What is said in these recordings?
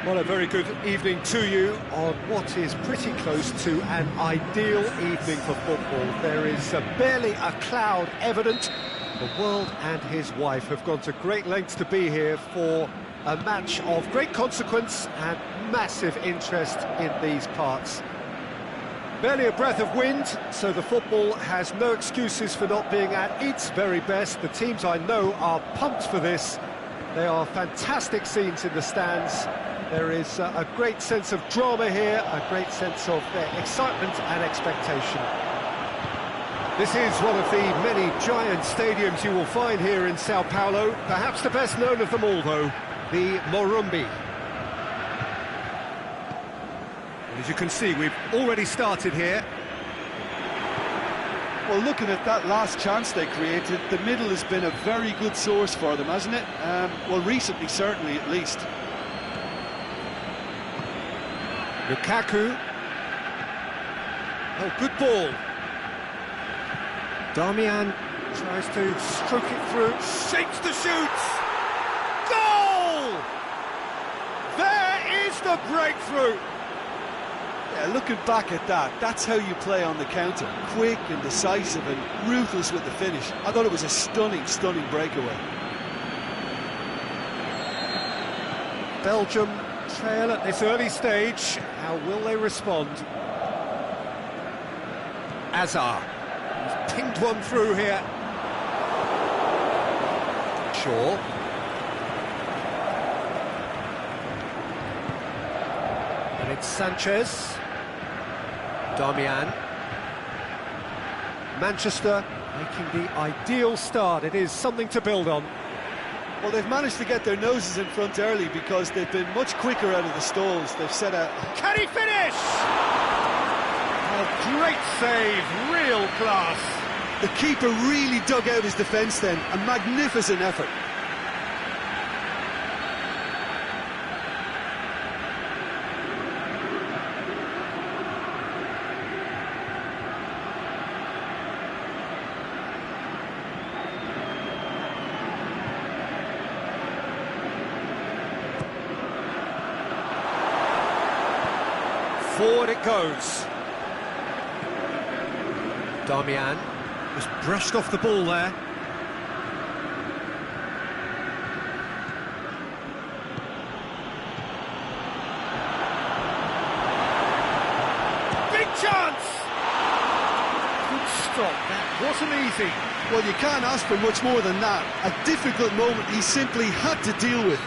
Well, a very good evening to you on what is pretty close to an ideal evening for football. There is barely a cloud evident. The world and his wife have gone to great lengths to be here for a match of great consequence and massive interest in these parts. Barely a breath of wind, so the football has no excuses for not being at its very best. The teams I know are pumped for this. They are fantastic scenes in the stands. There is a great sense of drama here, a great sense of excitement and expectation. This is one of the many giant stadiums you will find here in Sao Paulo. Perhaps the best known of them all, though, the Morumbi. As you can see, we've already started here. Well, looking at that last chance they created, the middle has been a very good source for them, hasn't it? Well, recently, certainly, at least. Lukaku. Oh, good ball. Darmian tries to stroke it through, shapes the shoot! Goal! There is the breakthrough! Yeah, looking back at that, that's how you play on the counter. Quick and decisive and ruthless with the finish. I thought it was a stunning, stunning breakaway. Belgium trail at this early stage. How will they respond? Azar. He's pinged one through here. Shaw. And it's Sanchez. Darmian. Manchester making the ideal start. It is something to build on. Well, they've managed to get their noses in front early because they've been much quicker out of the stalls. They've set out... Can he finish? A great save, real class. The keeper really dug out his defence then. A magnificent effort. Forward it goes. Darmian was brushed off the ball there. Big chance! Good stop, that wasn't easy. Well, you can't ask for much more than that. A difficult moment he simply had to deal with.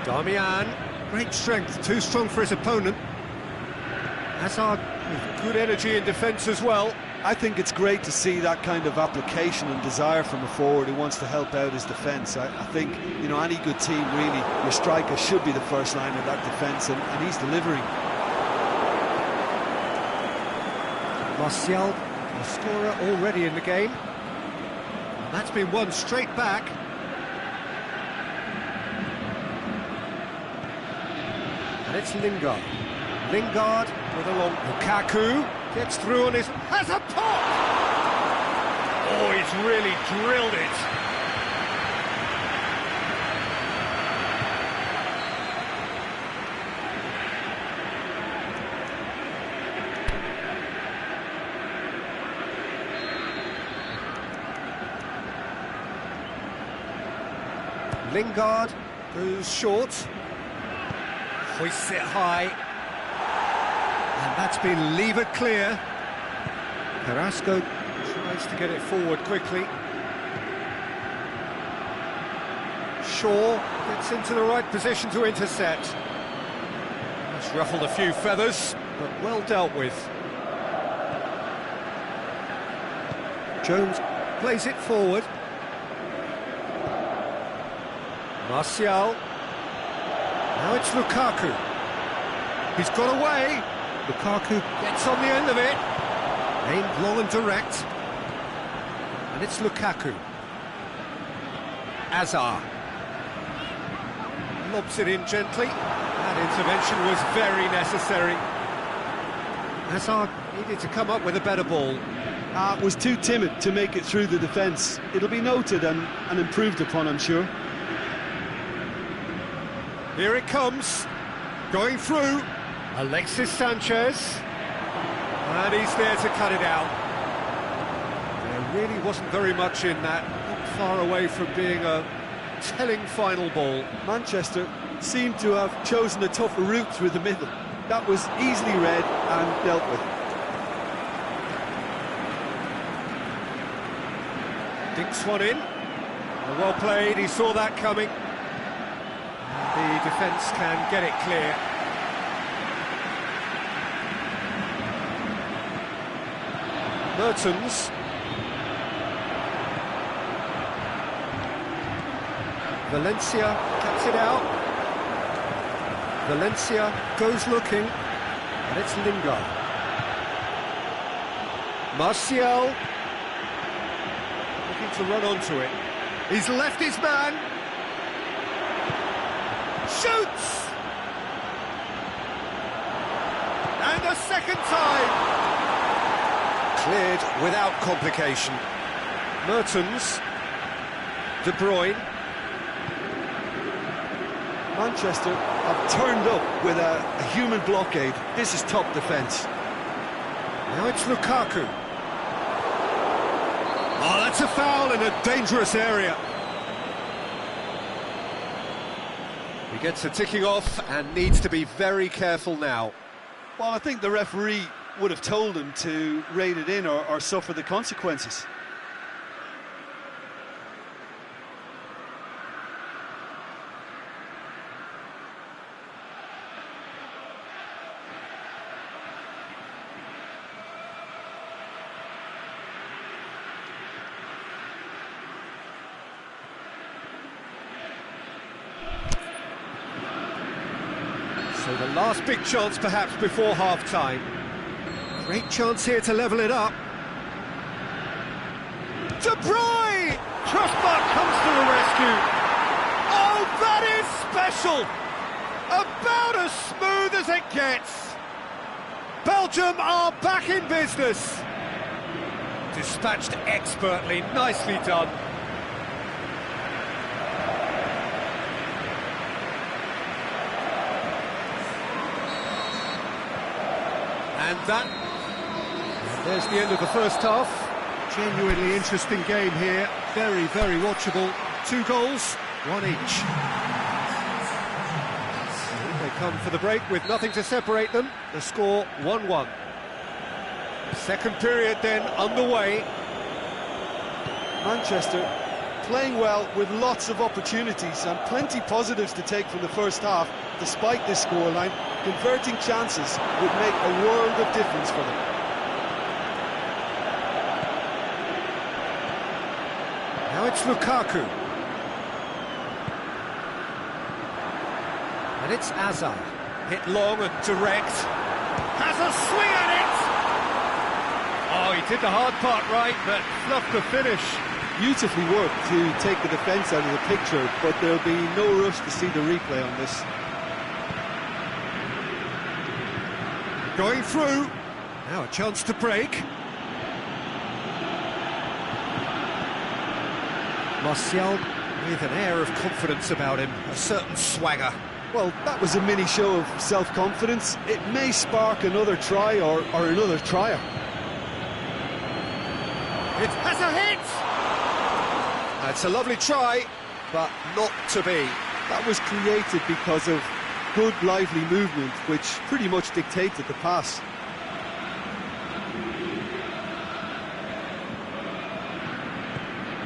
Darmian, great strength, too strong for his opponent. Hazard with good energy in defence as well. I think it's great to see that kind of application and desire from a forward who wants to help out his defence. I think, you know, any good team, really, your striker should be the first line of that defence, and he's delivering. Martial, the scorer already in the game. That's been won straight back. And it's Lingard. Lingard with a long... Lukaku gets through on his... has a pop! Oh, he's really drilled it. Lingard goes short. Hoists it high, and that's been levered clear. Carrasco tries to get it forward quickly. Shaw gets into the right position to intercept. That's ruffled a few feathers, but well dealt with. Jones plays it forward. Martial. Now it's Lukaku. He's got away. Lukaku gets on the end of it. Aimed long and direct. And it's Lukaku. Azar. lobs it in gently. That intervention was very necessary. Hazard needed to come up with a better ball. Was too timid to make it through the defence. It'll be noted and improved upon, I'm sure. Here it comes, going through. Alexis Sanchez. And he's there to cut it out. There really wasn't very much in that, not far away from being a telling final ball. Manchester seemed to have chosen a tougher route through the middle. That was easily read and dealt with. Dinks one in. Well played, he saw that coming. And the defence can get it clear. Mertens. Valencia cuts it out. Valencia goes looking, and it's Lingard. Martial looking to run onto it. He's left his man. Shoots! And a second time. Cleared without complication. Mertens. De Bruyne. Manchester have turned up with a human blockade. This is top defence. Now it's Lukaku. Oh, that's a foul in a dangerous area. He gets a ticking off and needs to be very careful now. Well, I think the referee would have told him to rate it in or suffer the consequences. So the last big chance perhaps before half-time. Great chance here to level it up. De Bruyne! Crossbar comes to the rescue. Oh, that is special! About as smooth as it gets. Belgium are back in business. Dispatched expertly, nicely done. And there's the end of the first half. Genuinely interesting game here. Very, very watchable. 2 goals, 1 each. They come for the break with nothing to separate them. The score 1-1. Second period then underway. Manchester playing well with lots of opportunities and plenty positives to take from the first half. Despite this scoreline, converting chances would make a world of difference for them. Now it's Lukaku. And it's Hazard. Hit long and direct. Has a swing at it! Oh, he did the hard part right, but fluffed the finish. Beautifully worked to take the defence out of the picture, but there'll be no rush to see the replay on this. Going through. Now a chance to break. Martial with an air of confidence about him, a certain swagger. Well, that was a mini show of self-confidence. It may spark another try or another trier. It has a hit! That's a lovely try, but not to be. That was created because of good, lively movement, which pretty much dictated the pass.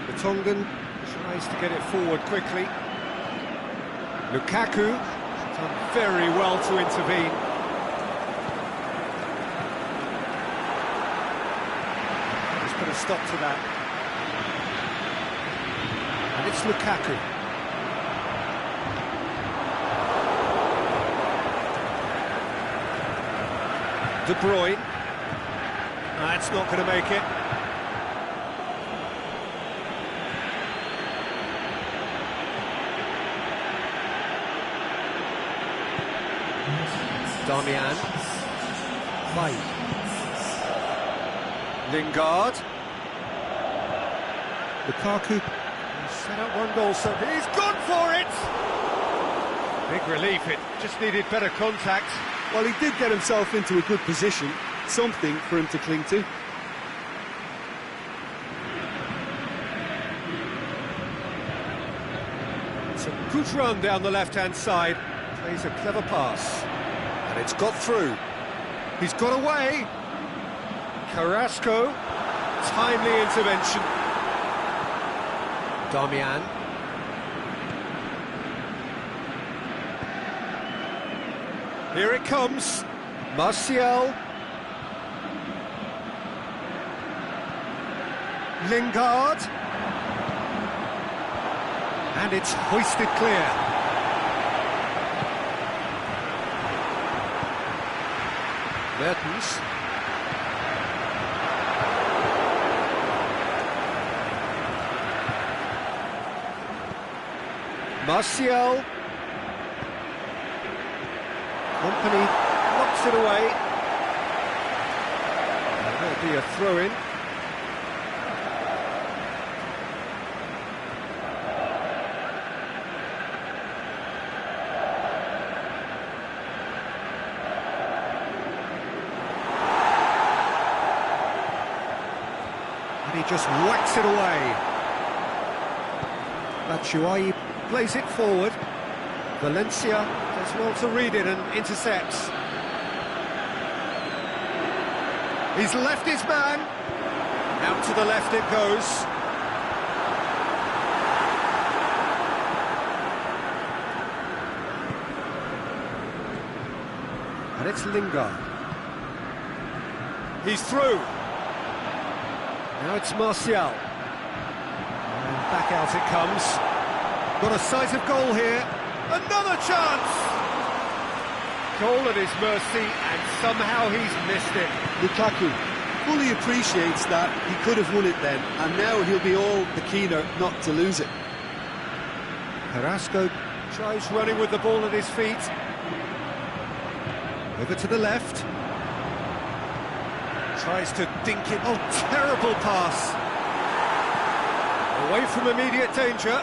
The Tongan tries to get it forward quickly. Lukaku done very well to intervene. Just put a stop to that. And it's Lukaku. De Bruyne. That's not going to make it. Damian. Bay. Lingard. Lukaku. He's set up one goal, so he's gone for it! Big relief, it just needed better contact. Well, he did get himself into a good position, something for him to cling to. It's a good run down the left-hand side. Plays a clever pass. And it's got through. He's got away. Carrasco. Timely intervention. Damian. Here it comes. Martial. Lingard. And it's hoisted clear. Mertens. Martial. Company knocks it away. There'll be a throw-in. And he just whacks it away. Batshuayi plays it forward. Valencia does well to read it and intercepts. He's left his man. Out to the left it goes. And it's Lingard. He's through. Now it's Martial. And back out it comes. Got a sight of goal here. Another chance! Goal at his mercy, and somehow he's missed it. Lukaku fully appreciates that he could have won it then, and now he'll be all the keener not to lose it. Carrasco tries running with the ball at his feet. Over to the left. Tries to dink it. Oh, terrible pass. Away from immediate danger.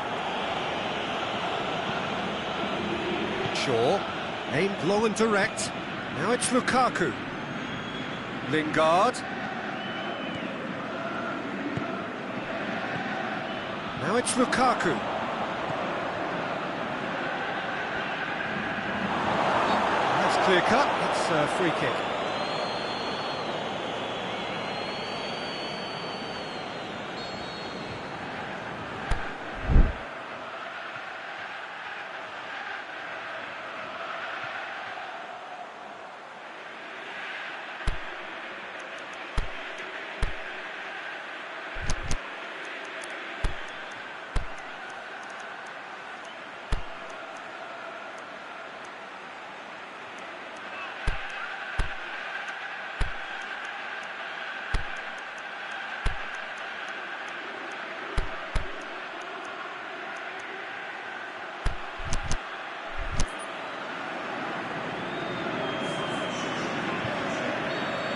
Shaw, aimed low and direct. Now it's Lukaku. Lingard. Now it's Lukaku. That's clear cut. That's a free kick.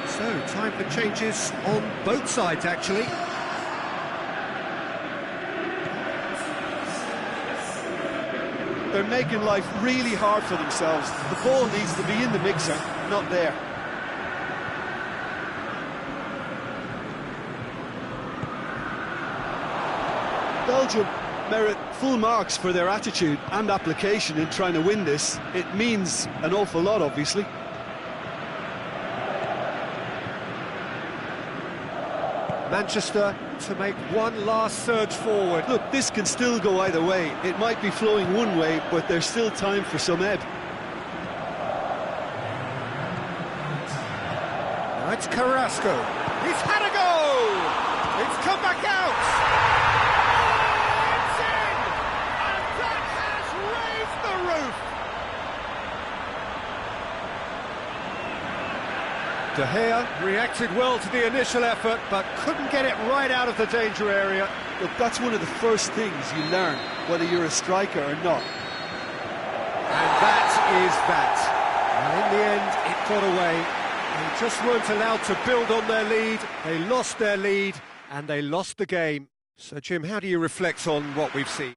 So, time for changes on both sides, actually. They're making life really hard for themselves. The ball needs to be in the mixer, not there. Belgium merit full marks for their attitude and application in trying to win this. It means an awful lot, obviously. Manchester to make one last surge forward. Look, this can still go either way. It might be flowing one way, but there's still time for some ebb. Now it's Carrasco. He's had a go! It's come back out! It's in! And that has raised the roof! De Gea reacted well to the initial effort, but couldn't get it right out of the danger area. Look, that's one of the first things you learn, whether you're a striker or not. And that is that. And in the end, it got away. They just weren't allowed to build on their lead. They lost their lead, and they lost the game. So, Jim, how do you reflect on what we've seen?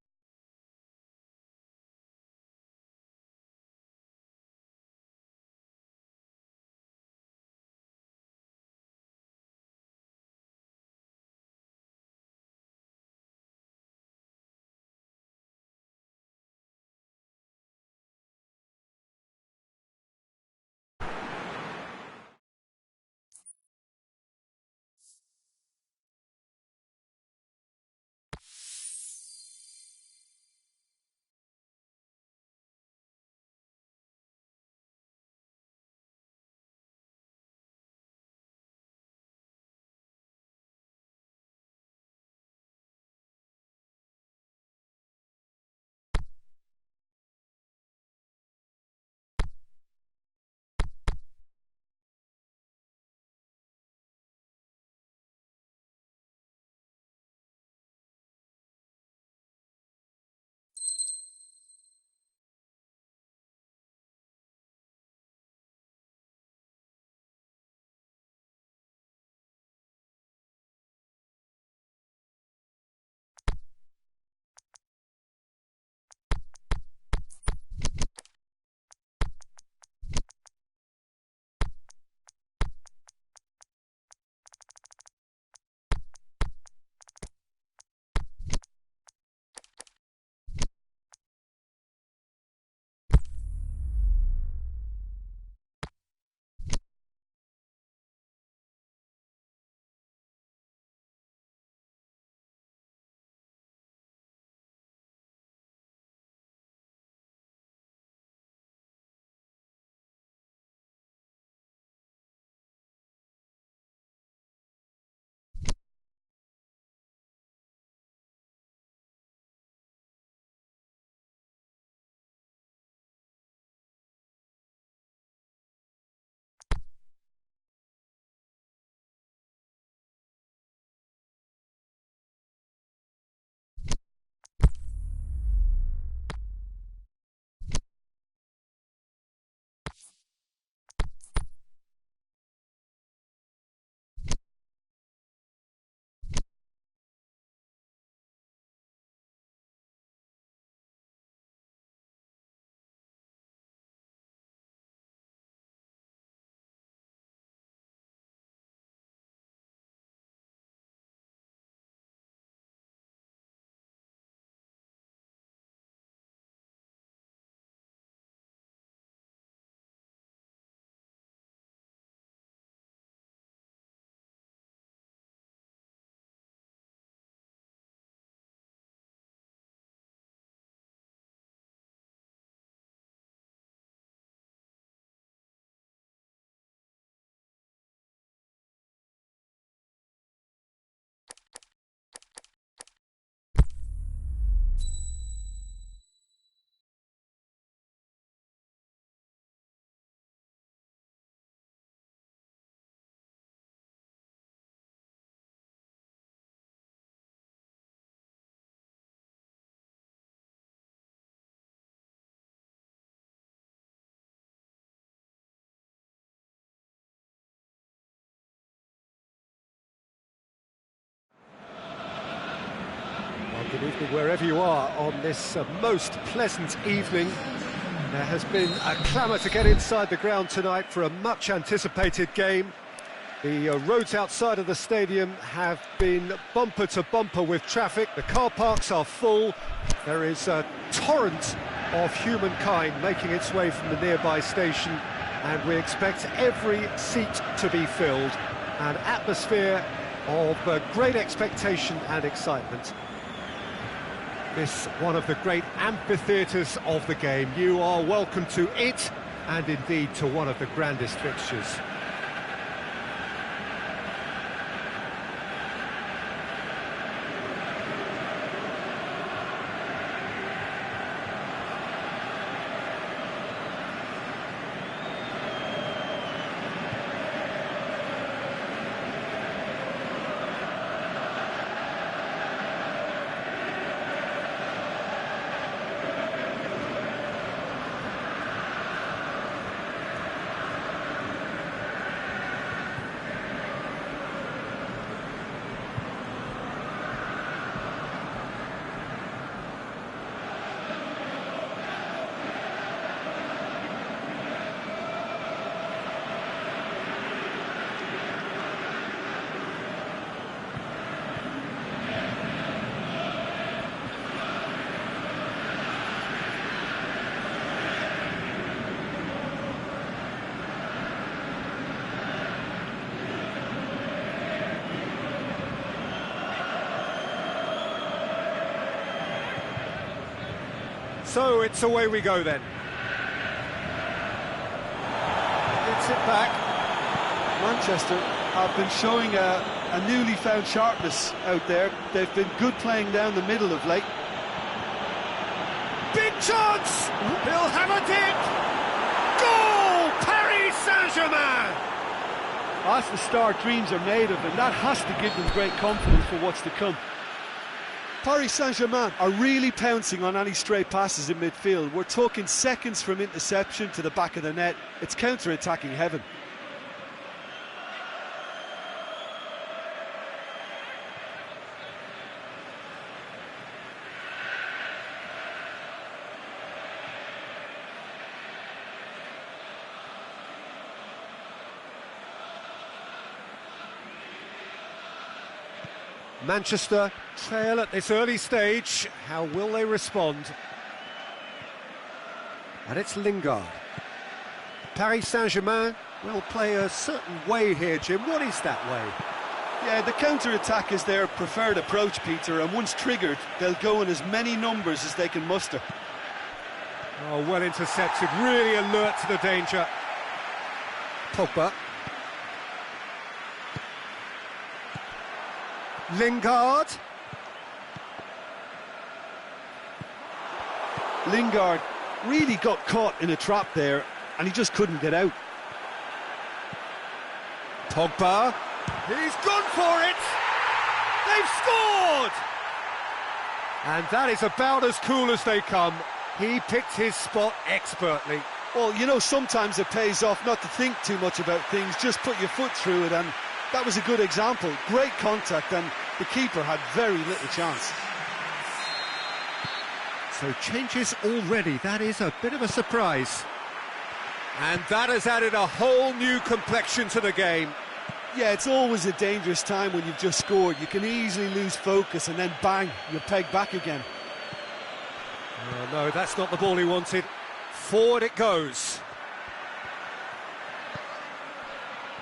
Good evening wherever you are on this most pleasant evening. There has been a clamour to get inside the ground tonight for a much anticipated game. The roads outside of the stadium have been bumper to bumper with traffic. The car parks are full. There is a torrent of humankind making its way from the nearby station, and we expect every seat to be filled. An atmosphere of great expectation and excitement. This one of the great amphitheatres of the game. You are welcome to it, and indeed to one of the grandest fixtures. So it's away we go then. Gets it back. Manchester have been showing a newly found sharpness out there. They've been good playing down the middle of late. Big chance! He'll have a dip! Goal! Paris Saint-Germain! That's the start dreams are made of, and that has to give them great confidence for what's to come. Paris Saint-Germain are really pouncing on any stray passes in midfield. We're talking seconds from interception to the back of the net. It's counter-attacking heaven. Manchester trail at this early stage. How will they respond? And it's Lingard. Paris Saint-Germain will play a certain way here, Jim. What is that way? Yeah, the counter-attack is their preferred approach, Peter, and once triggered, they'll go in as many numbers as they can muster. Oh, well intercepted, really alert to the danger. Pogba. Lingard. Lingard really got caught in a trap there, and he just couldn't get out. Pogba. He's gone for it! They've scored! And that is about as cool as they come. He picked his spot expertly. Well, you know, sometimes it pays off not to think too much about things, just put your foot through it, and that was a good example. Great contact, and the keeper had very little chance. So changes already, that is a bit of a surprise. And that has added a whole new complexion to the game. Yeah, it's always a dangerous time when you've just scored. You can easily lose focus and then bang, you're pegged back again. Oh no, that's not the ball he wanted. Forward it goes.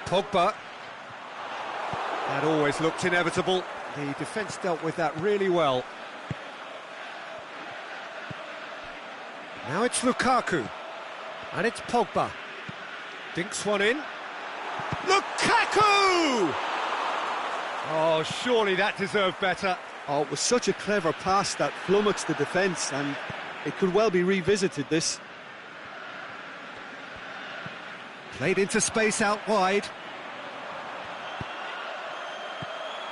Pogba. That always looked inevitable. The defence dealt with that really well. Now it's Lukaku. And it's Pogba. Dinks one in. Lukaku! Oh, surely that deserved better. Oh, it was such a clever pass that flummoxed the defence, and it could well be revisited, this. Played into space out wide.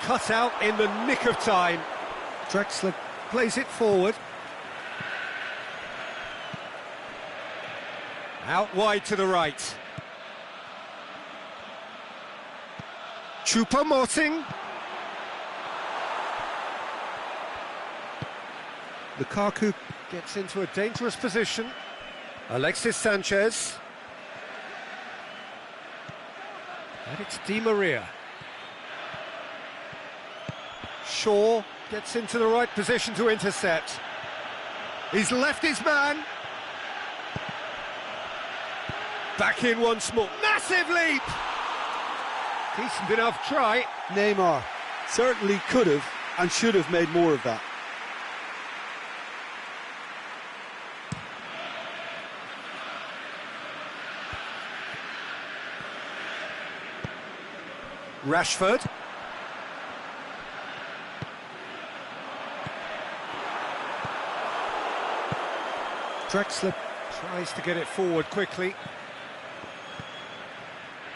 Cut out in the nick of time. Drexler plays it forward. Out wide to the right. Choupo-Moting. Lukaku gets into a dangerous position. Alexis Sanchez. And it's Di Maria. Shaw gets into the right position to intercept. He's left his man. Back in once more. Massive leap! Decent enough try. Neymar certainly could have and should have made more of that. Rashford. Drexler tries to get it forward quickly.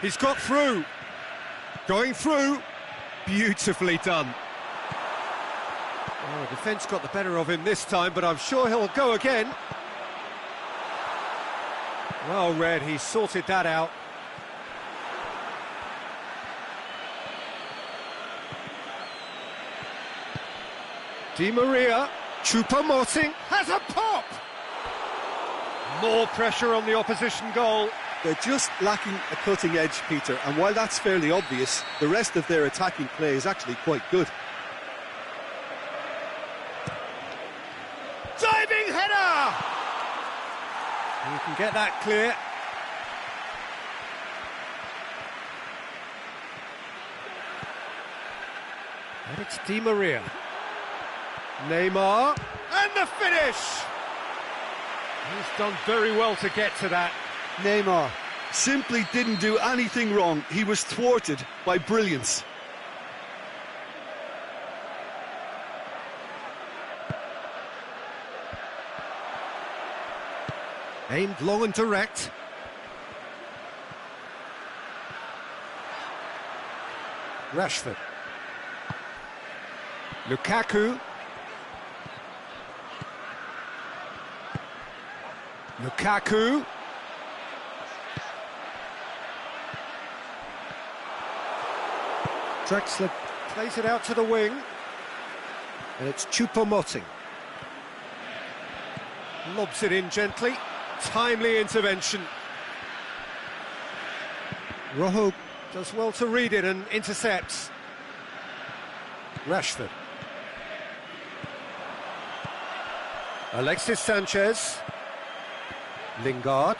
He's got through. Going through. Beautifully done. Oh, defence got the better of him this time, but I'm sure he'll go again. Well read, he sorted that out. Di Maria. Choupo-Moting has a pop! More pressure on the opposition goal. They're just lacking a cutting edge, Peter, and while that's fairly obvious, the rest of their attacking play is actually quite good. Diving header! You can get that clear. And it's Di Maria. Neymar, and the finish! He's done very well to get to that. Neymar simply didn't do anything wrong. He was thwarted by brilliance. Aimed long and direct. Rashford. Lukaku. Lukaku. Draxler plays it out to the wing. And it's Choupo-Moting. Lobs it in gently. Timely intervention. Rojo does well to read it and intercepts. Rashford. Alexis Sanchez. Lingard.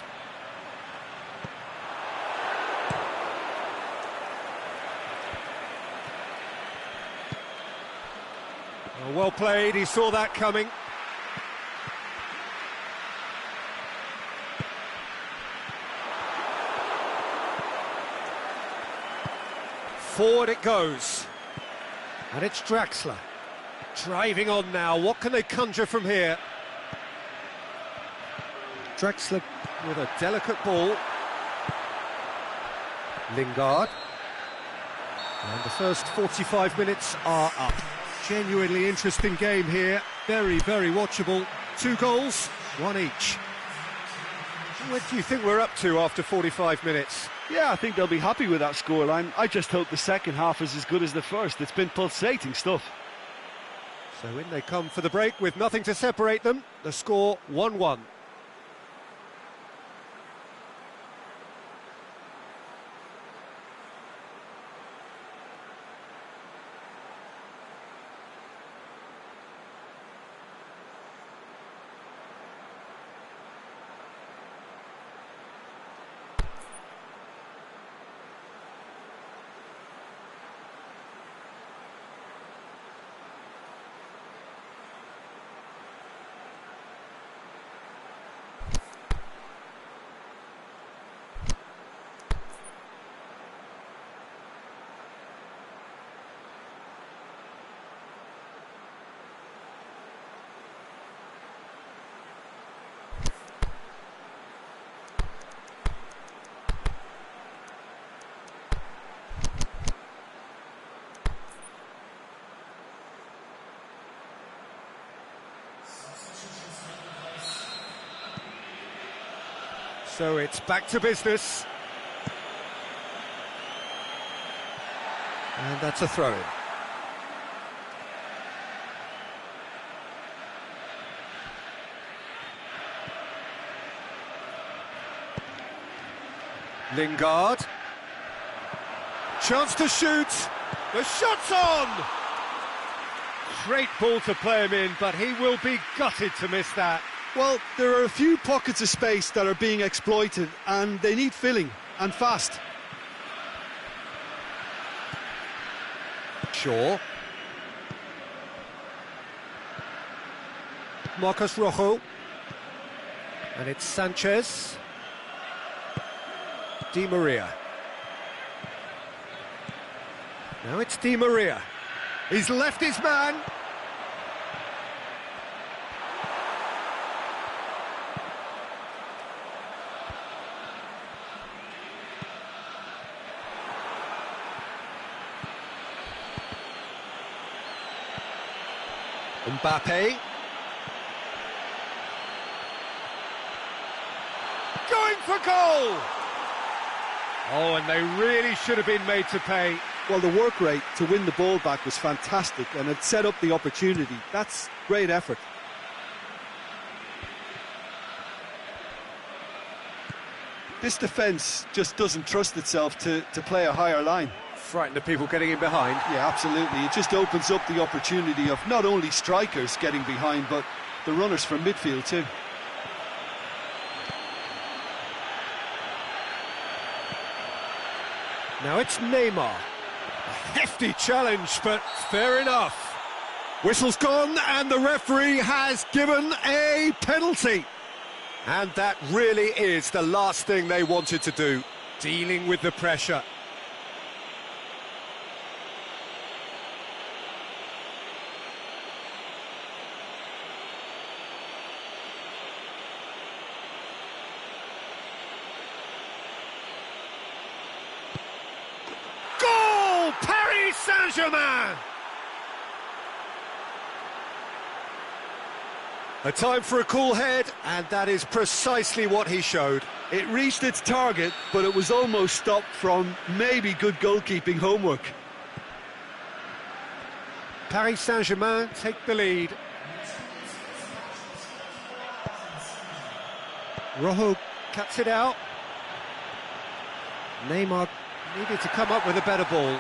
Oh, well played, he saw that coming. Forward it goes. And it's Draxler. Driving on now, what can they conjure from here? Draxler with a delicate ball. Lingard. And the first 45 minutes are up. Genuinely interesting game here. Very, very watchable. 2 goals, 1 each. What do you think we're up to after 45 minutes? Yeah, I think they'll be happy with that scoreline. I just hope the second half is as good as the first. It's been pulsating stuff. So in they come for the break with nothing to separate them. The score 1-1. So it's back to business. And that's a throw-in. Lingard. Chance to shoot. The shot's on! Great ball to play him in, but he will be gutted to miss that. Well, there are a few pockets of space that are being exploited, and they need filling, and fast. Shaw. Marcos Rojo. And it's Sanchez. Di Maria. Now it's Di Maria. He's left his man. Mbappe. Going for goal! Oh, and they really should have been made to pay. Well, the work rate to win the ball back was fantastic, and it set up the opportunity. That's great effort. This defence just doesn't trust itself to play a higher line. Frightened of people getting in behind. Yeah, absolutely. It just opens up the opportunity of not only strikers getting behind, but the runners from midfield too. Now it's Neymar. A hefty challenge, but fair enough. Whistle's gone, and the referee has given a penalty. And that really is the last thing they wanted to do, dealing with the pressure. Goal! Paris Saint-Germain! A time for a cool head, and that is precisely what he showed. It reached its target, but it was almost stopped from maybe good goalkeeping homework. Paris Saint-Germain take the lead. Rojo cuts it out. Neymar needed to come up with a better ball.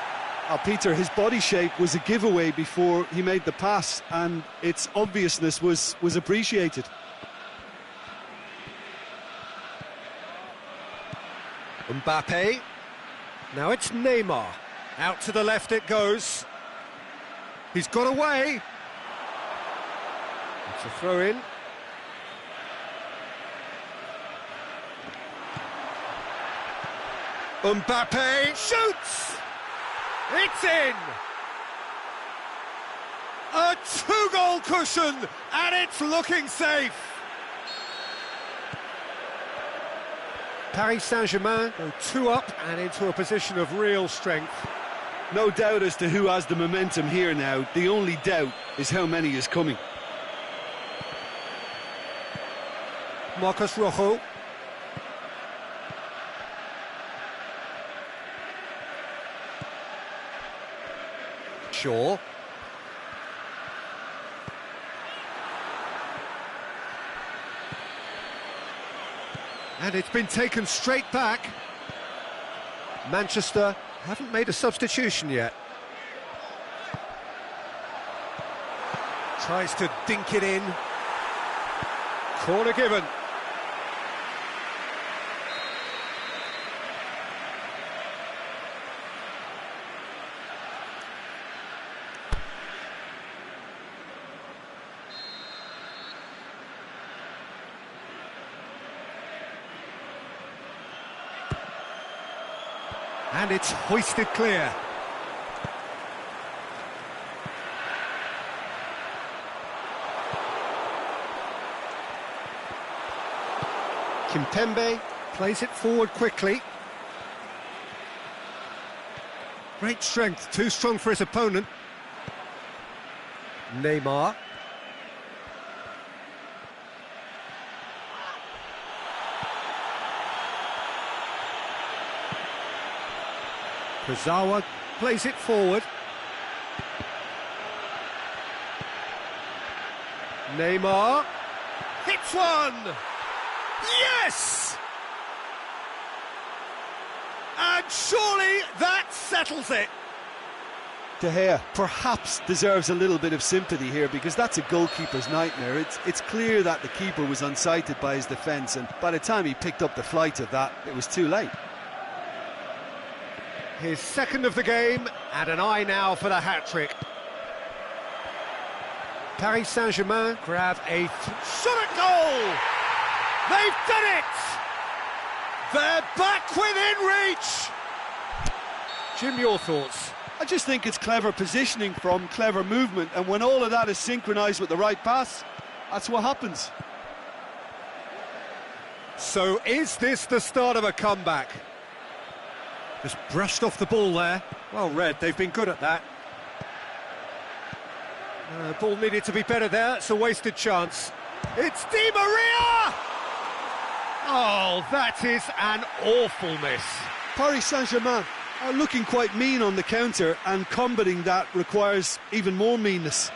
Peter, his body shape was a giveaway before he made the pass, and its obviousness was appreciated. Mbappe. Now it's Neymar. Out to the left it goes. He's got away. It's a throw-in. Mbappe shoots! It's in! A two-goal cushion, and it's looking safe! Paris Saint-Germain go 2 up and into a position of real strength. No doubt as to who has the momentum here now. The only doubt is how many is coming. Marcos Rojo. Shaw. And it's been taken straight back. Manchester haven't made a substitution yet. Tries to dink it in. Corner given. And it's hoisted clear. Kimpembe plays it forward quickly. Great strength, too strong for his opponent. Neymar. Kurzawa plays it forward. Neymar hits one! Yes! And surely that settles it. De Gea perhaps deserves a little bit of sympathy here, because that's a goalkeeper's nightmare. It's clear that the keeper was unsighted by his defence, and by the time he picked up the flight of that, it was too late. His second of the game, and an eye now for the hat-trick. Paris Saint-Germain grab a shot at goal! They've done it! They're back within reach! Jim, your thoughts? I just think it's clever positioning from clever movement, and when all of that is synchronised with the right pass, that's what happens. So is this the start of a comeback? Just brushed off the ball there. Well read, they've been good at that. Ball needed to be better there, it's a wasted chance. It's Di Maria! Oh, that is an awful miss. Paris Saint-Germain are looking quite mean on the counter, and combating that requires even more meanness.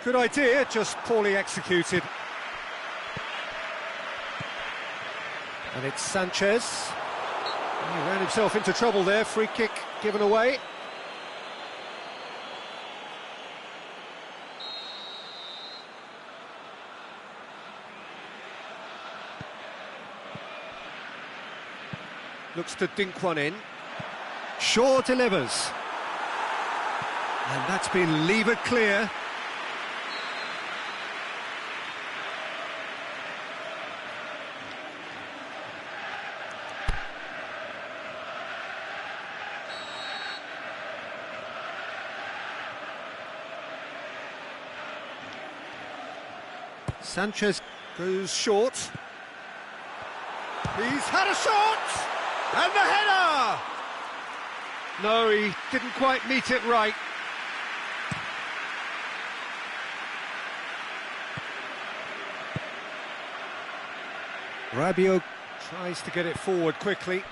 Good idea, just poorly executed. And it's Sanchez. He ran himself into trouble there, free kick given away. Looks to dink one in. Shaw delivers. And that's been levered clear. Sanchez goes short. He's had a shot! And the header! No, he didn't quite meet it right. Rabiot tries to get it forward quickly.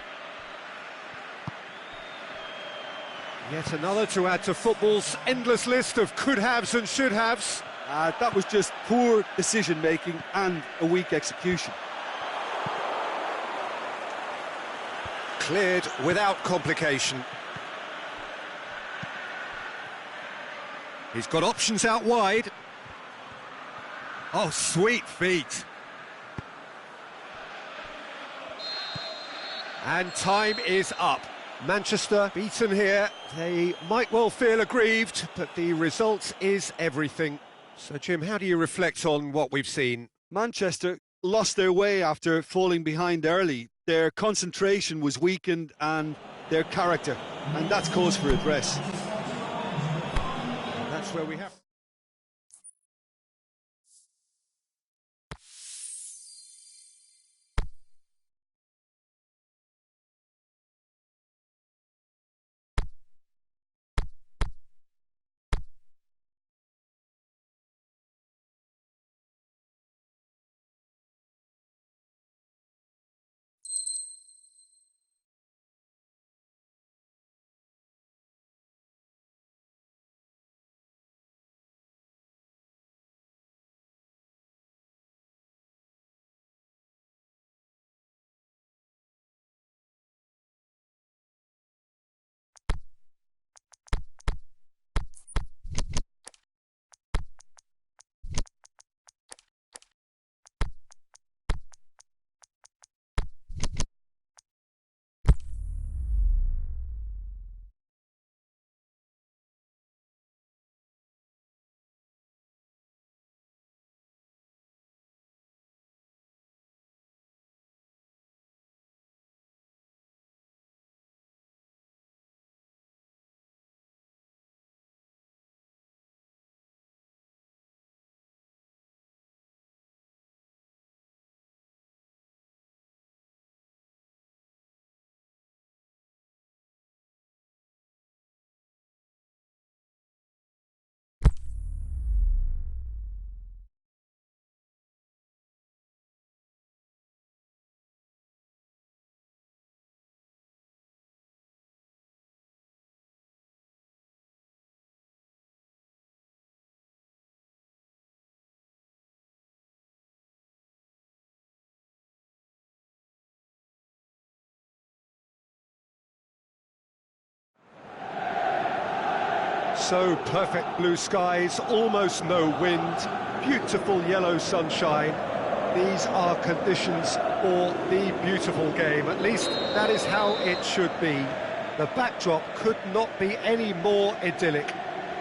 Yet another to add to football's endless list of could-haves and should-haves. That was just poor decision-making and a weak execution. Cleared without complication. He's got options out wide. Oh, sweet feet. And time is up. Manchester beaten here. They might well feel aggrieved, but the result is everything. So, Jim, how do you reflect on what we've seen? Manchester lost their way after falling behind early. Their concentration was weakened and their character, and that's cause for address. That's where we have... So perfect blue skies, almost no wind, beautiful yellow sunshine. These are conditions for the beautiful game. At least that is how it should be. The backdrop could not be any more idyllic.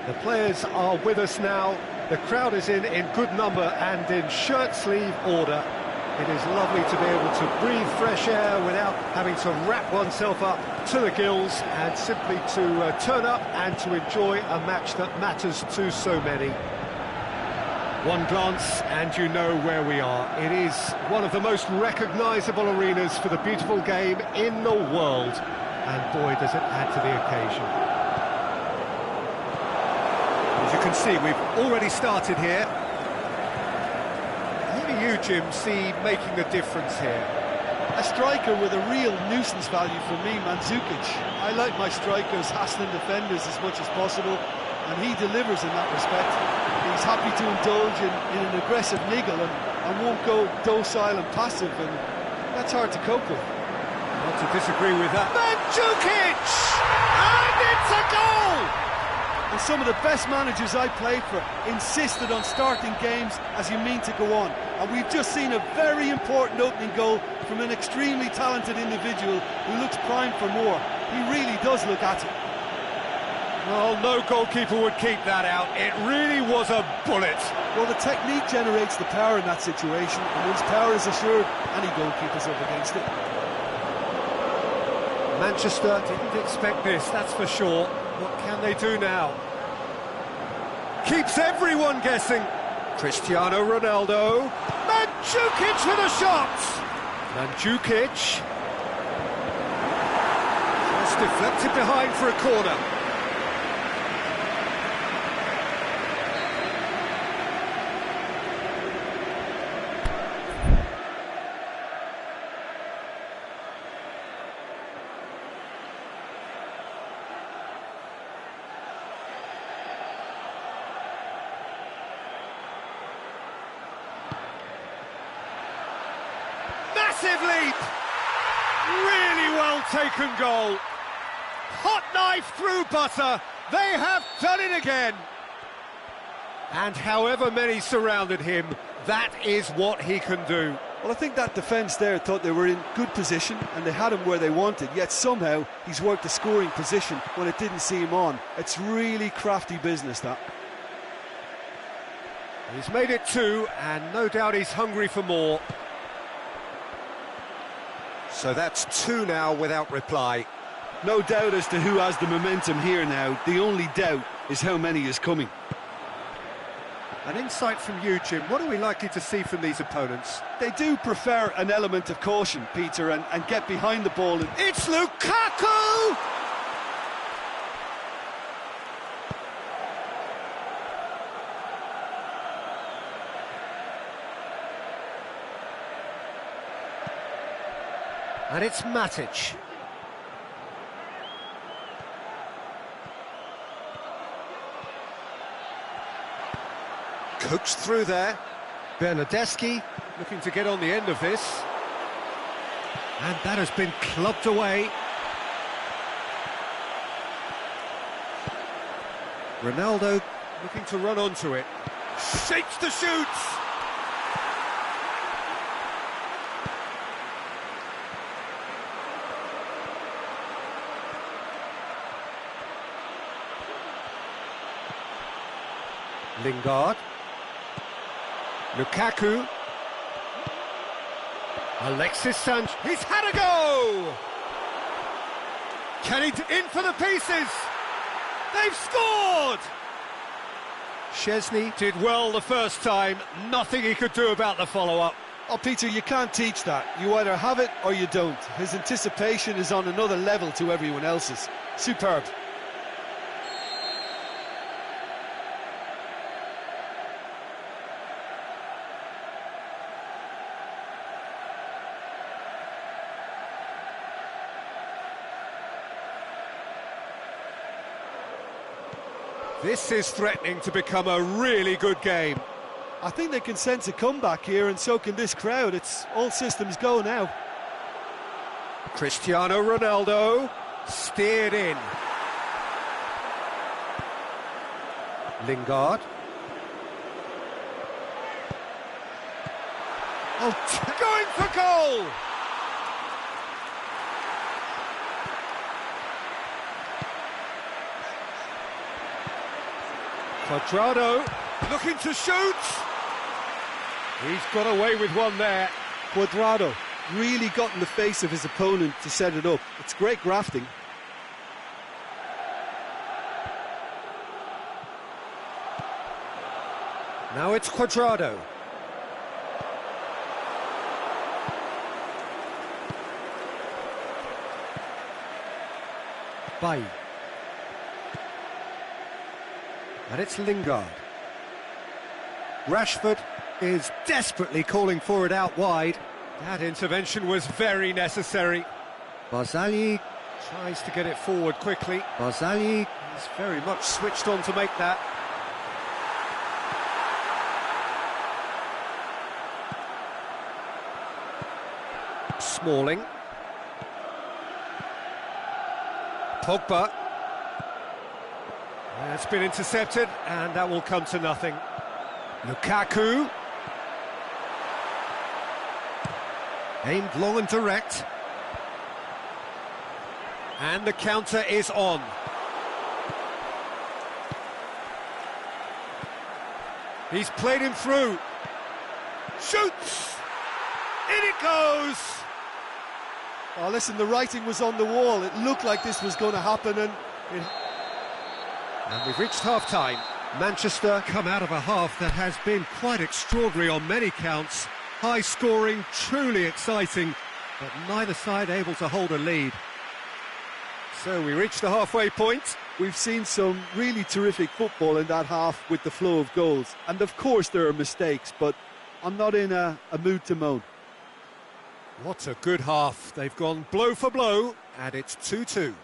The players are with us now. The crowd is in good number and in shirt-sleeve order. It is lovely to be able to breathe fresh air without having to wrap oneself up to the gills and simply to turn up and to enjoy a match that matters to so many. One glance and you know where we are. It is one of the most recognisable arenas for the beautiful game in the world. And boy, does it add to the occasion. As you can see, we've already started here. Who do you, Jim, see making a difference here? A striker with a real nuisance value for me, Mandzukic. I like my strikers hassling defenders as much as possible, and he delivers in that respect. He's happy to indulge in an aggressive niggle and won't go docile and passive, and that's hard to cope with. Not to disagree with that. Mandzukic! And it's a goal! And some of the best managers I played for insisted on starting games as you mean to go on. And we've just seen a very important opening goal from an extremely talented individual who looks primed for more. He really does look at it. Well, no goalkeeper would keep that out. It really was a bullet. Well, the technique generates the power in that situation, and once power is assured, any goalkeeper's up against it. Manchester didn't expect this, that's for sure. What can they do now? Keeps everyone guessing. Cristiano Ronaldo. Mandzukic with a shot! Mandzukic. Just deflected behind for a corner. Massive leap! Really well taken goal. Hot knife through butter. They have done it again. And however many surrounded him, that is what he can do. Well, I think that defence there thought they were in good position and they had him where they wanted, yet somehow he's worked the scoring position when it didn't see him on. It's really crafty business, that. He's made it 2, and no doubt he's hungry for more. So that's 2 now without reply. No doubt as to who has the momentum here now. The only doubt is how many is coming. An insight from you, Jim. What are we likely to see from these opponents? They do prefer an element of caution, Peter, and get behind the ball. It's Lukaku! And it's Matic. Coaxed through there. Bernardeschi looking to get on the end of this. And that has been clubbed away. Ronaldo looking to run onto it. Shakes the shoots! Lingard. Lukaku. Alexis Sanchez. He's had a go! Can he in for the pieces? They've scored! Szczesny did well the first time. Nothing he could do about the follow-up. Oh, Peter, you can't teach that. You either have it or you don't. His anticipation is on another level to everyone else's. Superb. This is threatening to become a really good game. I think they can sense a comeback here, and so can this crowd. It's all systems go now. Cristiano Ronaldo steered in. Lingard. Oh, going for goal! Cuadrado looking to shoot. He's got away with one there. Cuadrado really got in the face of his opponent to set it up. It's great grafting. Now it's Cuadrado. Bailly. And it's Lingard. Rashford is desperately calling for it out wide. That intervention was very necessary. Barzagli tries to get it forward quickly. Barzagli is very much switched on to make that. Smalling. Pogba. It's been intercepted, and that will come to nothing. Lukaku. Aimed long and direct. And the counter is on. He's played him through. Shoots! In it goes! Oh, listen, the writing was on the wall. It looked like this was going to happen, and we've reached half-time. Manchester come out of a half that has been quite extraordinary on many counts. High-scoring, truly exciting, but neither side able to hold a lead. So we reach the halfway point. We've seen some really terrific football in that half with the flow of goals. And of course there are mistakes, but I'm not in a mood to moan. What a good half. They've gone blow for blow, and it's 2-2.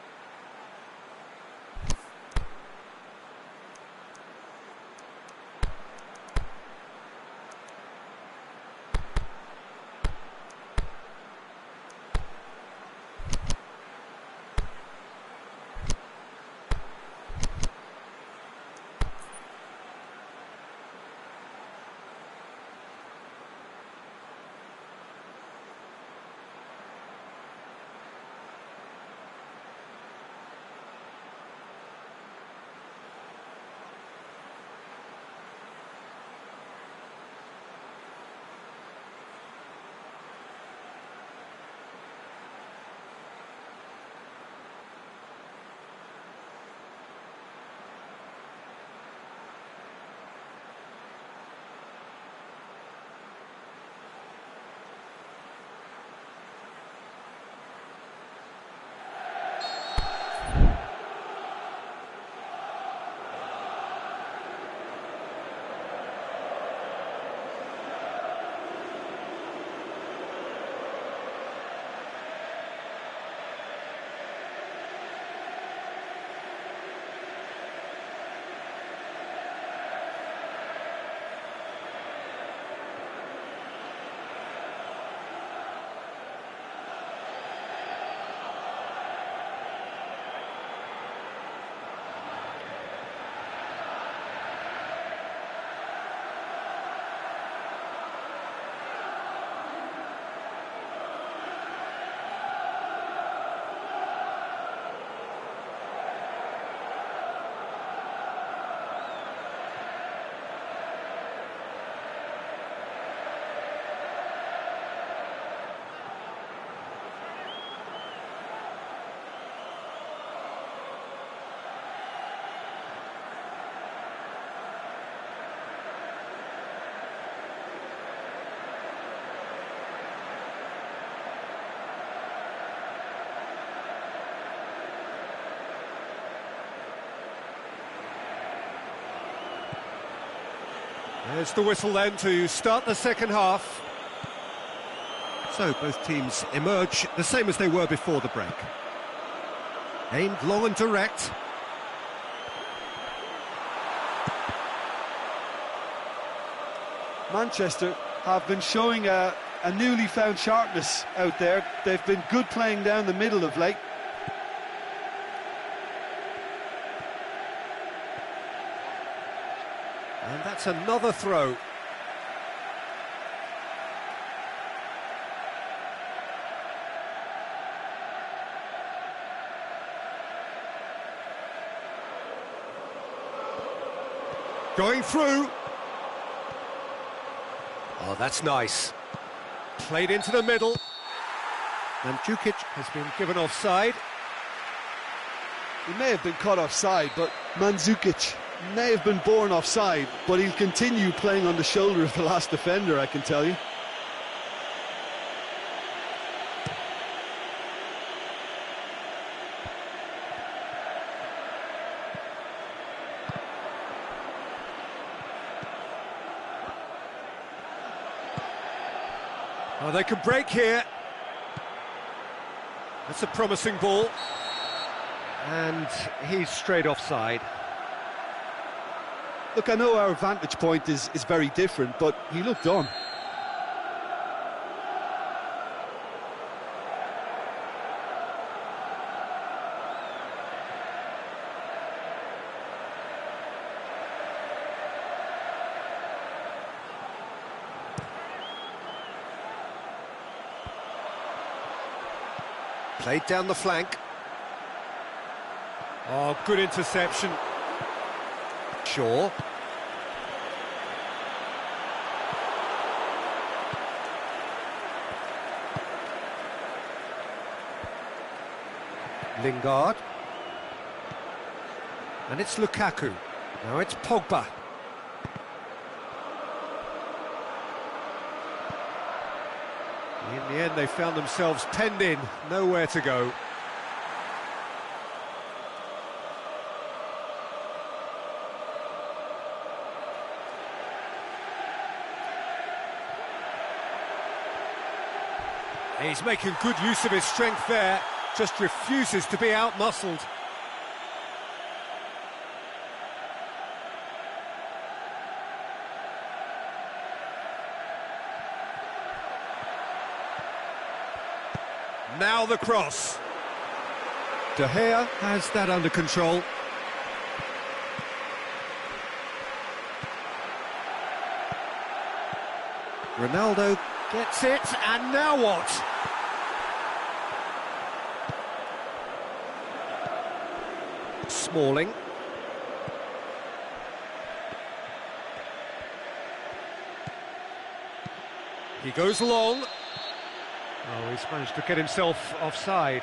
There's the whistle then to start the second half. So both teams emerge the same as they were before the break. Aimed long and direct. Manchester have been showing a newly found sharpness out there. They've been good playing down the middle of late. And that's another throw. Going through. Oh, that's nice. Played into the middle. Mandzukic has been given offside. He may have been caught offside, but Mandzukic may have been born offside, but he'll continue playing on the shoulder of the last defender, I can tell you. Oh, they can break here. That's a promising ball. And he's straight offside. Look, I know our vantage point is very different, but he looked on. Played down the flank. Oh, good interception. Shaw. Lingard. And it's Lukaku. Now it's Pogba. In the end, they found themselves penned in, nowhere to go. He's making good use of his strength there, just refuses to be out-muscled. Now the cross. De Gea has that under control. Ronaldo gets it, and now what? Smalling. He goes long. Oh, he's managed to get himself offside.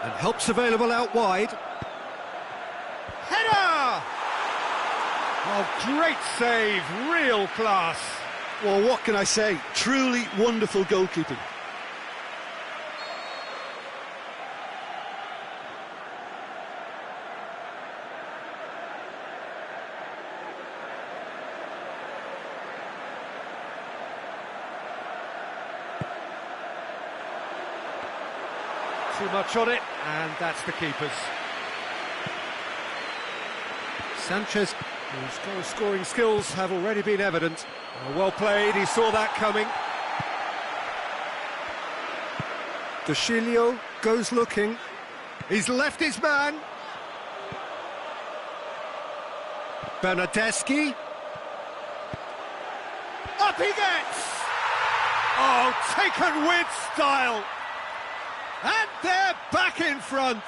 And help's available out wide. Header! Oh, great save, real class. Well, what can I say? Truly wonderful goalkeeping. Too much on it, and that's the keeper's. Sanchez, whose goal-scoring skills have already been evident. Well played, he saw that coming. De Sciglio goes looking. He's left his man. Bernardeschi. Up he gets! Oh, taken with style! And they're back in front!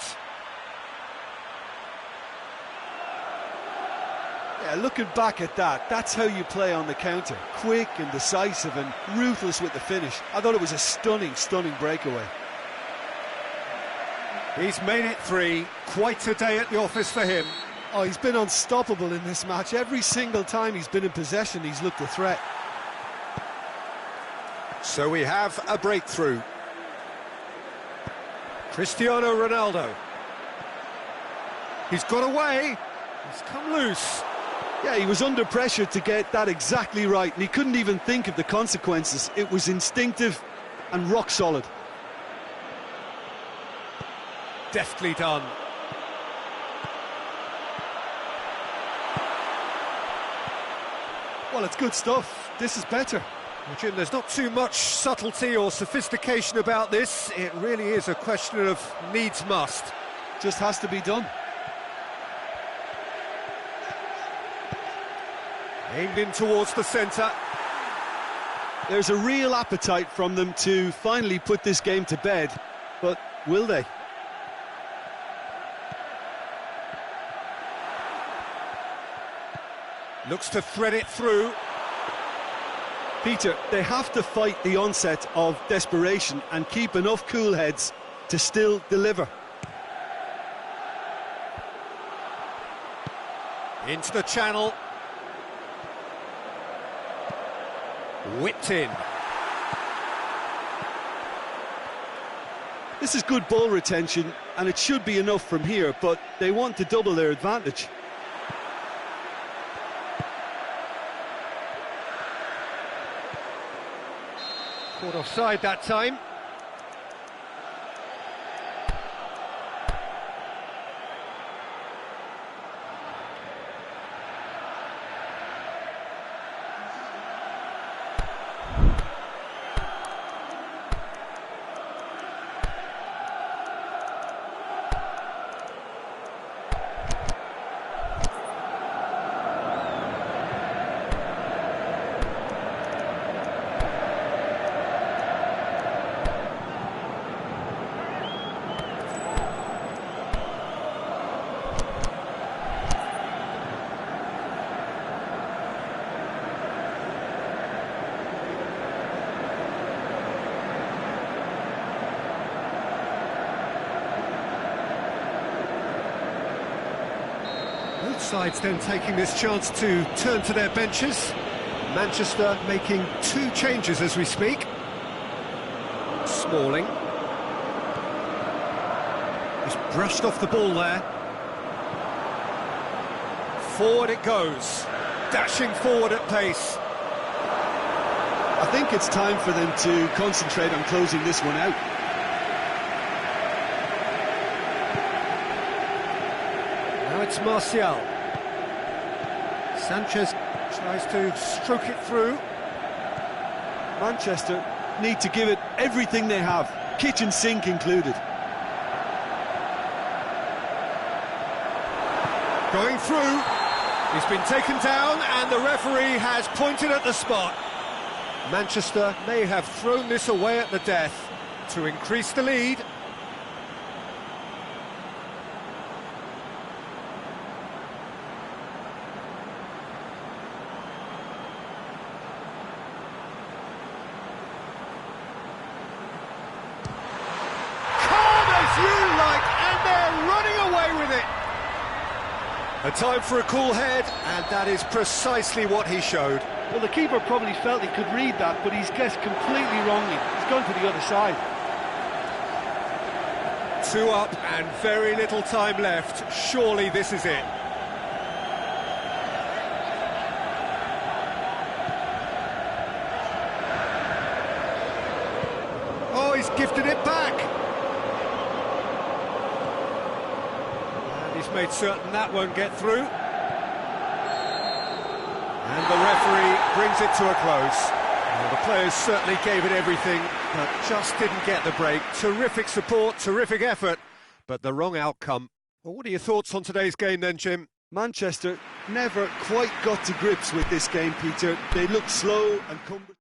Yeah, looking back at that, that's how you play on the counter. Quick and decisive and ruthless with the finish. I thought it was a stunning, stunning breakaway. He's made it 3. Quite a day at the office for him. Oh, he's been unstoppable in this match. Every single time he's been in possession, he's looked a threat. So we have a breakthrough. Cristiano Ronaldo. He's got away. He's come loose. Yeah, he was under pressure to get that exactly right, and he couldn't even think of the consequences. It was instinctive and rock solid. Deftly done. Well, it's good stuff. This is better. Well, Jim, there's not too much subtlety or sophistication about this. It really is a question of needs must. Just has to be done. Aimed in towards the centre. There's a real appetite from them to finally put this game to bed, but will they? Looks to thread it through. Peter, they have to fight the onset of desperation and keep enough cool heads to still deliver. Into the channel. Whipped in. This is good ball retention, and it should be enough from here, but they want to double their advantage. Caught offside that time. sides then taking this chance to turn to their benches. Manchester making 2 changes as we speak. Smalling. He's brushed off the ball there. Forward it goes. Dashing forward at pace. I think it's time for them to concentrate on closing this one out. Now it's Martial. Sanchez tries to stroke it through. Manchester need to give it everything they have, kitchen sink included. Going through. He's been taken down and the referee has pointed at the spot. Manchester may have thrown this away at the death to increase the lead. Calm as you like, and they're running away with it. A time for a cool head, and that is precisely what he showed. Well, the keeper probably felt he could read that, but he's guessed completely wrongly. He's gone to the other side. 2 up and very little time left. Surely this is it. Oh, he's gifted it back. And he's made certain that won't get through. And the referee brings it to a close. Well, the players certainly gave it everything, but just didn't get the break. Terrific support, terrific effort, but the wrong outcome. Well, what are your thoughts on today's game then, Jim? Manchester never quite got to grips with this game, Peter. They looked slow and cumbersome.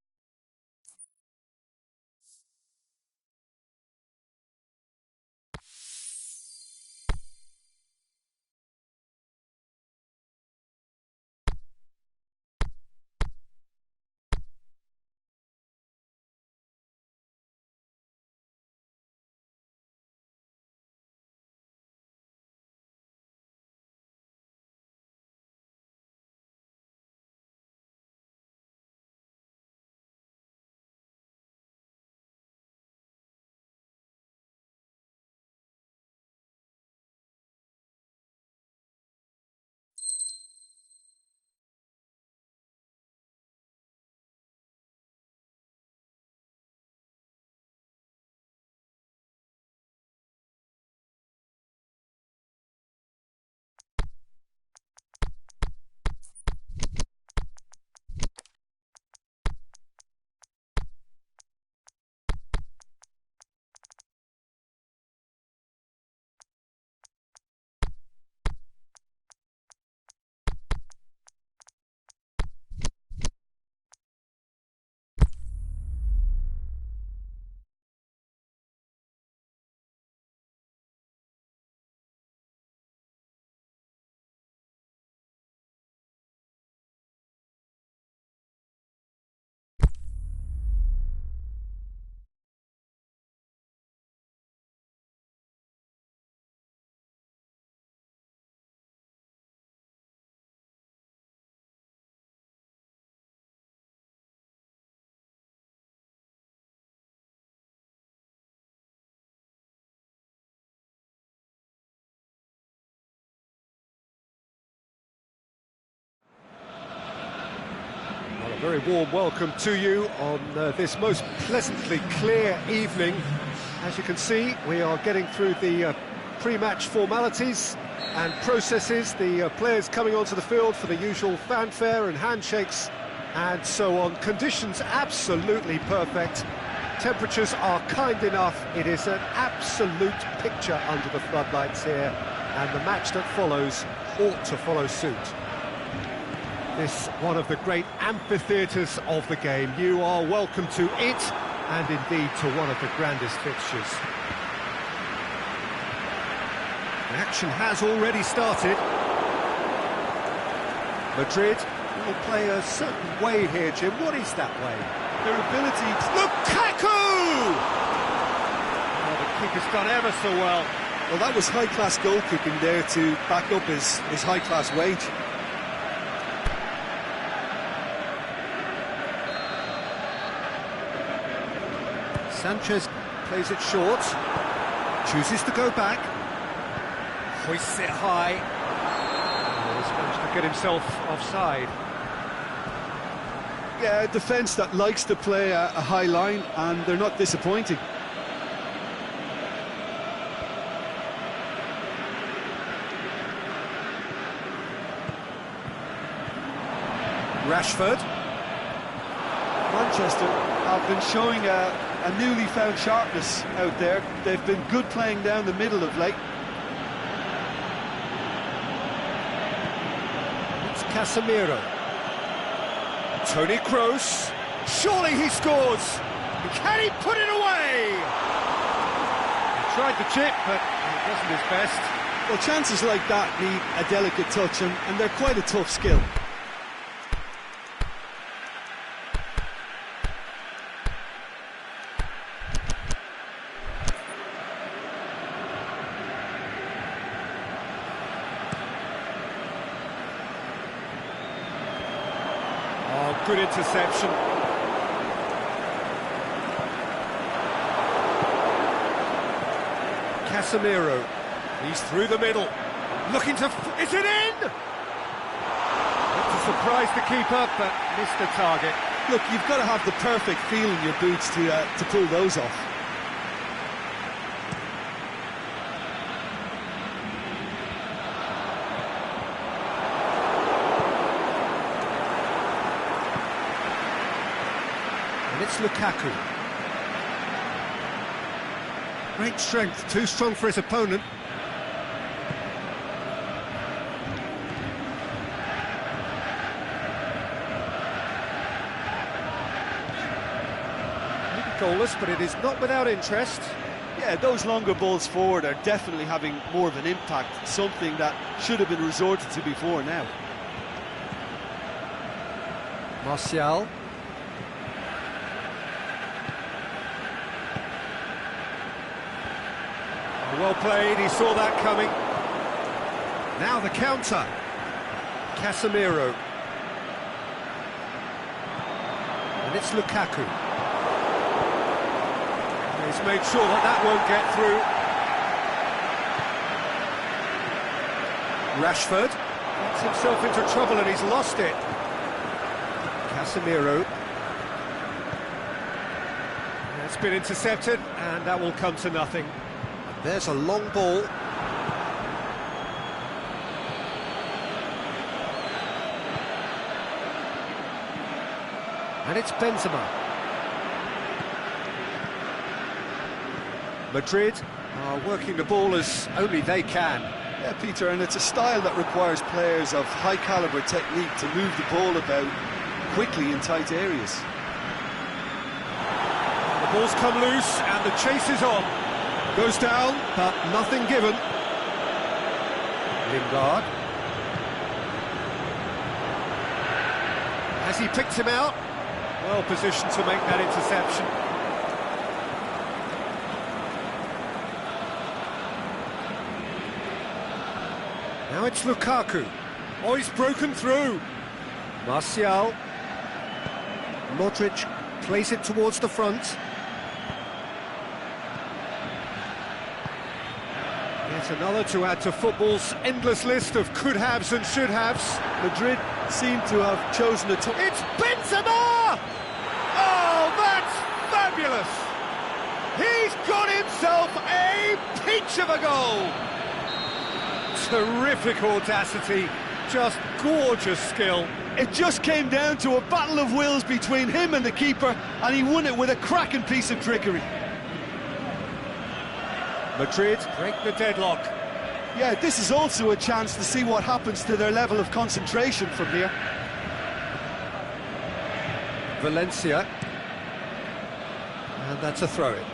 Very warm welcome to you on this most pleasantly clear evening. As you can see, we are getting through the pre-match formalities and processes, the players coming onto the field for the usual fanfare and handshakes and so on. Conditions absolutely perfect. Temperatures are kind enough. It is an absolute picture under the floodlights here, and the match that follows ought to follow suit. This one of the great amphitheatres of the game. You are welcome to it, and indeed to one of the grandest fixtures. The action has already started. Madrid will play a certain way here, Jim. What is that way? Their ability... Lukaku! Oh, the keeper's done ever so well. Well, that was high-class goalkeeping there to back up his high-class wage. Sanchez plays it short, chooses to go back, hoists it high. Oh, he's managed to get himself offside. Yeah, a defence that likes to play a high line, and they're not disappointing. Rashford. Manchester have been showing a newly found sharpness out there. They've been good playing down the middle of late. It's Casemiro. Toni Kroos. Surely he scores. Can he put it away? He tried the chip, but it wasn't his best. Well, chances like that need a delicate touch, and they're quite a tough skill. Oh, good interception. Casemiro. He's through the middle. Looking to... Is it in? To surprise the keeper, but missed the target. Look, you've got to have the perfect feel in your boots to pull those off. And it's Lukaku. Great strength, too strong for his opponent. Maybe goalless, but it is not without interest. Yeah, those longer balls forward are definitely having more of an impact, something that should have been resorted to before now. Martial. Well played, he saw that coming. Now the counter. Casemiro. And it's Lukaku. He's made sure that that won't get through. Rashford gets himself into trouble and he's lost it. Casemiro. It's been intercepted and that will come to nothing. There's a long ball. And it's Benzema. Madrid are working the ball as only they can. Yeah, Peter, and it's a style that requires players of high-caliber technique to move the ball about quickly in tight areas. The ball's come loose and the chase is on. Goes down, but nothing given. Lingard. Has he picked him out? Well positioned to make that interception. Now it's Lukaku. Oh, he's broken through. Martial. Modric plays it towards the front. Yet another to add to football's endless list of could-haves and should-haves. Madrid seem to have chosen a top... It's Benzema! Oh, that's fabulous! He's got himself a peach of a goal! Terrific audacity, just gorgeous skill. It just came down to a battle of wills between him and the keeper, and he won it with a cracking piece of trickery. Madrid break the deadlock. Yeah, this is also a chance to see what happens to their level of concentration from here. Valencia. And that's a throw-in.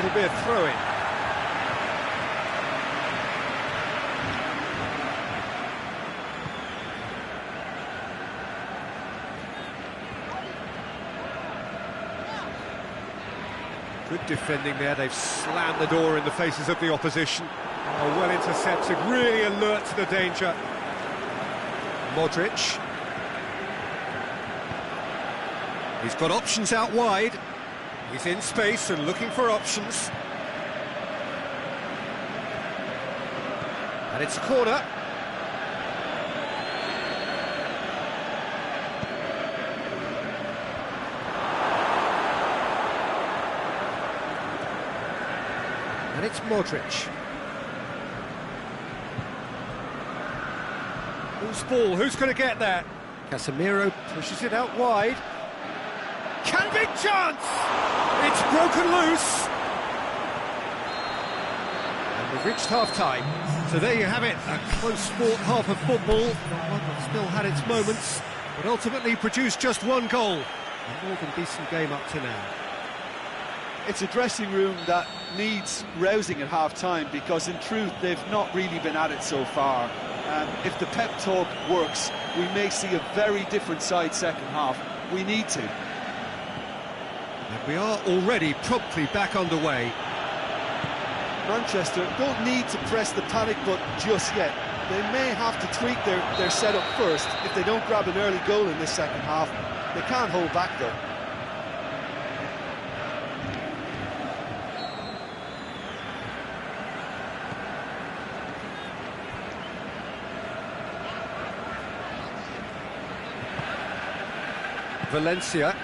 it'll be a throw-in. Good defending there, they've slammed the door in the faces of the opposition. Oh, well intercepted, really alert to the danger. Modric. He's got options out wide. He's in space and looking for options. And it's a corner. And it's Modric. Who's ball? Who's going to get there? Casemiro pushes it out wide. Can big chance! It's broken loose. And we've reached half-time. So there you have it, a close sport half of football. One that still had its moments, but ultimately produced just one goal. A more than decent game up to now. It's a dressing room that needs rousing at half-time, because in truth they've not really been at it so far. If the pep talk works, we may see a very different side second half. We need to. And we are already promptly back underway. Manchester don't need to press the panic button just yet. They may have to tweak their setup first if they don't grab an early goal in this second half. They can't hold back though. Valencia.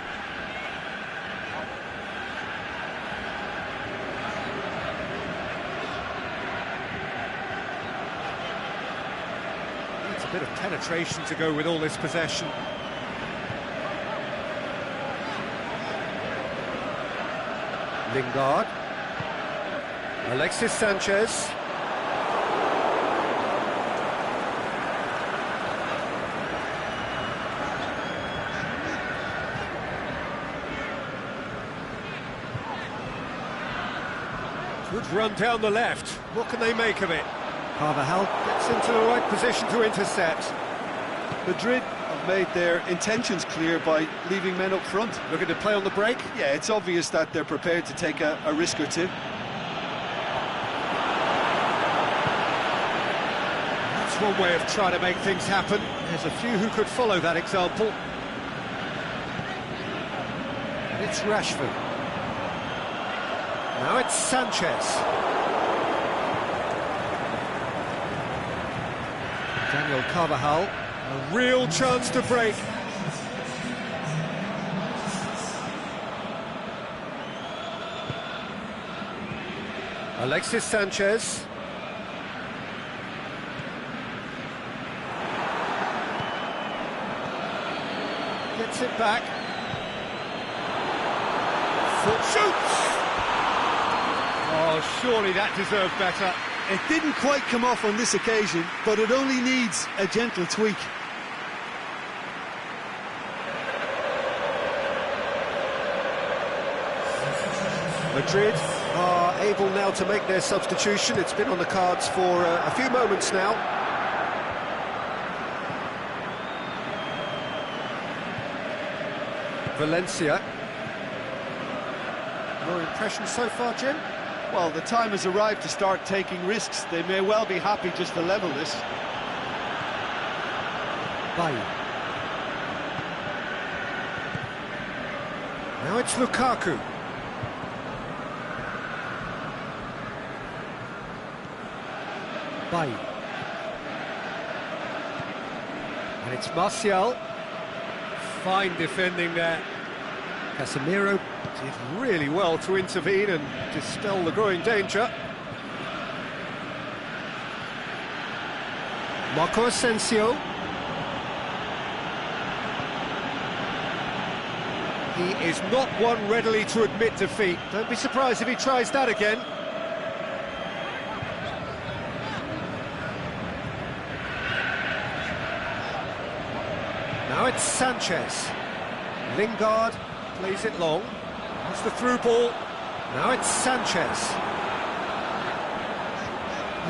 Needs a bit of penetration to go with all this possession. Lingard. Alexis Sanchez. Good run down the left. What can they make of it? Carvajal gets into the right position to intercept. Madrid have made their intentions clear by leaving men up front. Looking to play on the break? Yeah, it's obvious that they're prepared to take a risk or two. That's one way of trying to make things happen. There's a few who could follow that example. And it's Rashford. Now it's Sanchez. Daniel Carvajal, a real chance to break. Alexis Sanchez. Gets it back. Foot shoots! Oh, surely that deserved better. It didn't quite come off on this occasion, but it only needs a gentle tweak. Madrid are able now to make their substitution. It's been on the cards for a few moments now. Valencia. Your impression so far, Jim? Well, the time has arrived to start taking risks. They may well be happy just to level this. Bailly. Now it's Lukaku. Bailly. And it's Martial. Fine defending there. Casemiro did really well to intervene and dispel the growing danger. Marco Asensio. He is not one readily to admit defeat. Don't be surprised if he tries that again. Now it's Sanchez. Lingard plays it long. It's the through ball. Now it's Sanchez.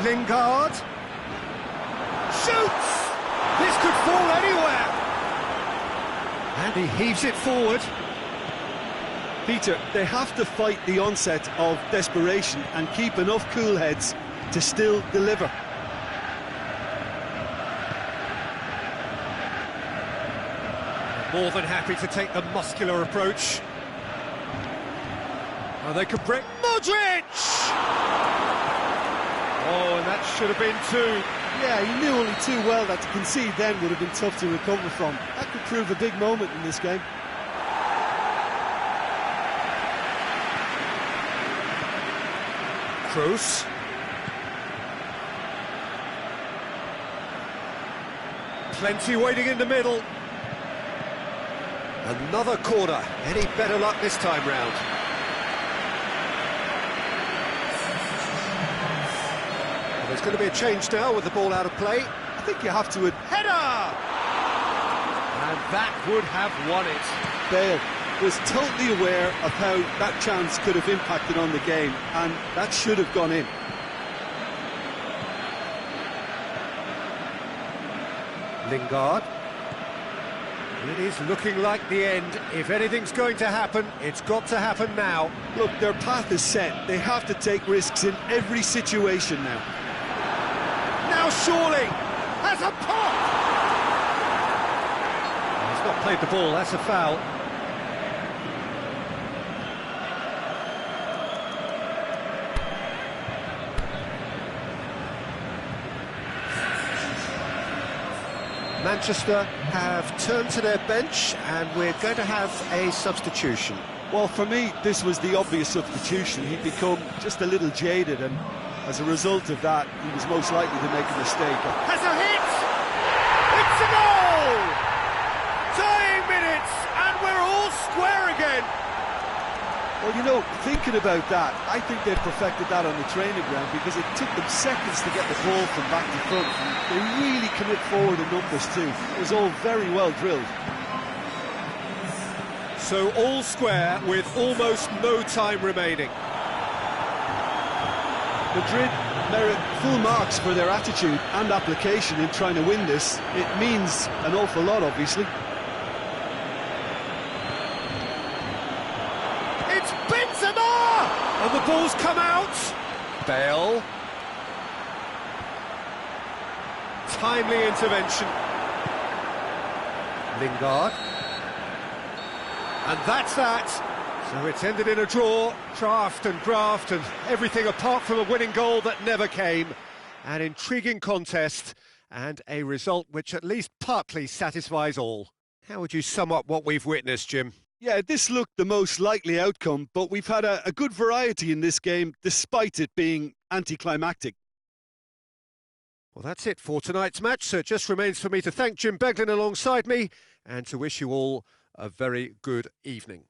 Lingard. Shoots! This could fall anywhere. And he heaves it forward. Peter, they have to fight the onset of desperation and keep enough cool heads to still deliver. More than happy to take the muscular approach. Oh, they could break Modric! Oh, and that should have been two. Yeah, he knew only too well that to concede then would have been tough to recover from. That could prove a big moment in this game. Kroos. Plenty waiting in the middle. Another corner. Any better luck this time round? Well, there's going to be a change now with the ball out of play. I think you have to... Header! And that would have won it. Bale was totally aware of how that chance could have impacted on the game, and that should have gone in. Lingard. It is looking like the end. If anything's going to happen, it's got to happen now. Look, their path is set. They have to take risks in every situation now. Now surely has a pop! He's not played the ball, that's a foul. Manchester have turned to their bench and we're going to have a substitution. Well, for me, this was the obvious substitution. He'd become just a little jaded, and as a result of that, he was most likely to make a mistake. Has a hit! It's a goal! Tying minutes, and we're all square again. Well, you know, thinking about that, I think they've perfected that on the training ground, because it took them seconds to get the ball from back to front. And they really commit forward in numbers too. It was all very well drilled. So all square with almost no time remaining. Madrid merit full marks for their attitude and application in trying to win this. It means an awful lot, obviously. It's Benzema! And the ball's come out. Bale. Timely intervention. Lingard. And that's that. So it's ended in a draw. Draft and graft and everything apart from a winning goal that never came. An intriguing contest and a result which at least partly satisfies all. How would you sum up what we've witnessed, Jim? Yeah, this looked the most likely outcome, but we've had a good variety in this game, despite it being anticlimactic. Well, that's it for tonight's match, so it just remains for me to thank Jim Beglin alongside me and to wish you all a very good evening.